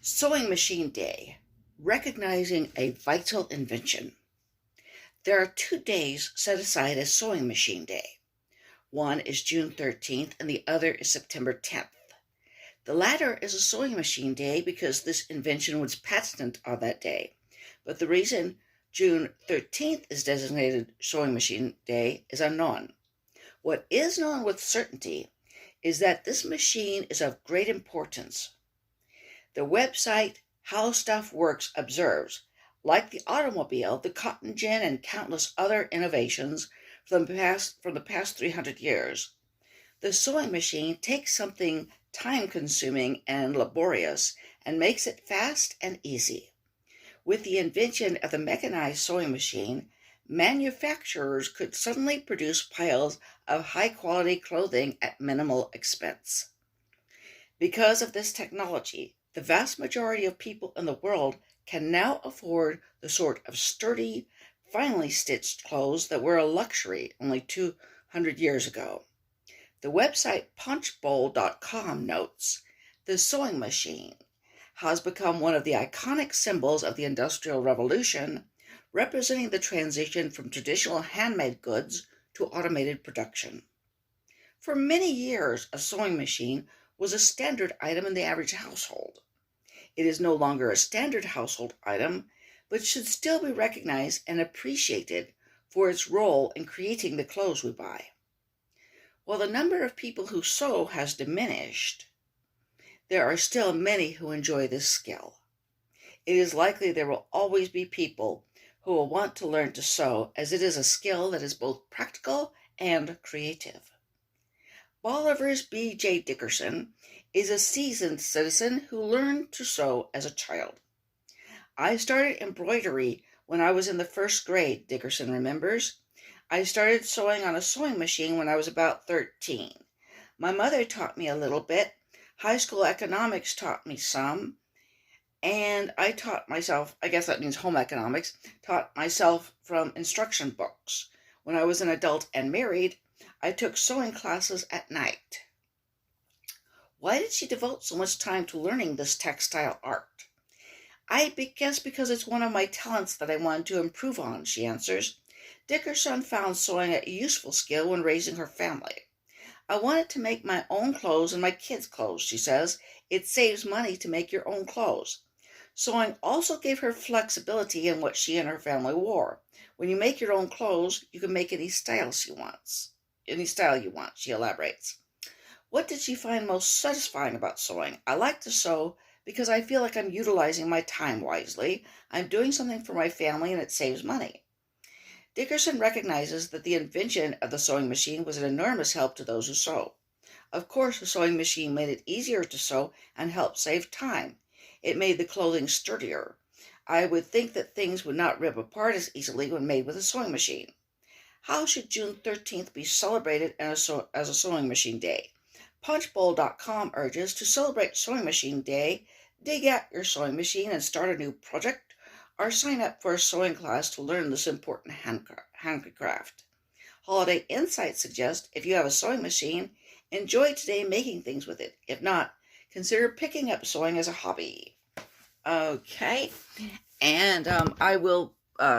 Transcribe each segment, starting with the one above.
Sewing Machine Day, recognizing a vital invention. There are 2 days set aside as Sewing Machine Day. One is June 13th and the other is September 10th. The latter is a sewing machine day because this invention was patented on that day. But the reason June 13th is designated Sewing Machine Day is unknown. What is known with certainty is that this machine is of great importance. The website How Stuff Works observes, like the automobile, the cotton gin, and countless other innovations from the past 300 years, the sewing machine takes something time-consuming and laborious and makes it fast and easy. With the invention of the mechanized sewing machine, manufacturers could suddenly produce piles of high-quality clothing at minimal expense. Because of this technology, the vast majority of people in the world can now afford the sort of sturdy, finely stitched clothes that were a luxury only 200 years ago. The website punchbowl.com notes, the sewing machine has become one of the iconic symbols of the Industrial Revolution, representing the transition from traditional handmade goods to automated production. For many years, a sewing machine was a standard item in the average household. It is no longer a standard household item, but should still be recognized and appreciated for its role in creating the clothes we buy. While the number of people who sew has diminished, there are still many who enjoy this skill. It is likely there will always be people who will want to learn to sew, as it is a skill that is both practical and creative. Bolivar's B.J. Dickerson is a seasoned citizen who learned to sew as a child. I started embroidery when I was in the 1st grade, Dickerson remembers. I started sewing on a sewing machine when I was about 13. My mother taught me a little bit. High school economics taught me some. And I taught myself, I guess that means home economics, taught myself from instruction books. When I was an adult and married, I took sewing classes at night. Why did she devote so much time to learning this textile art? I guess because it's one of my talents that I wanted to improve on, she answers. Dickerson found sewing a useful skill when raising her family. I wanted to make my own clothes and my kids' clothes, she says. It saves money to make your own clothes. Sewing also gave her flexibility in what she and her family wore. When you make your own clothes, you can make any style you want, she elaborates. What did she find most satisfying about sewing? I like to sew because I feel like I'm utilizing my time wisely. I'm doing something for my family and it saves money. Dickerson recognizes that the invention of the sewing machine was an enormous help to those who sew. Of course, the sewing machine made it easier to sew and helped save time. It made the clothing sturdier. I would think that things would not rip apart as easily when made with a sewing machine. How should June 13th be celebrated as a sewing machine day? Punchbowl.com urges to celebrate Sewing Machine Day, dig out your sewing machine and start a new project, or sign up for a sewing class to learn this important handicraft. Holiday Insights suggest if you have a sewing machine, enjoy today making things with it. If not, consider picking up sewing as a hobby. Okay, and I will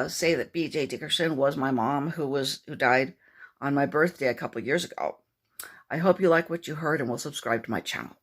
say that B.J. Dickerson was my mom who died on my birthday a couple years ago. I hope you like what you heard and will subscribe to my channel.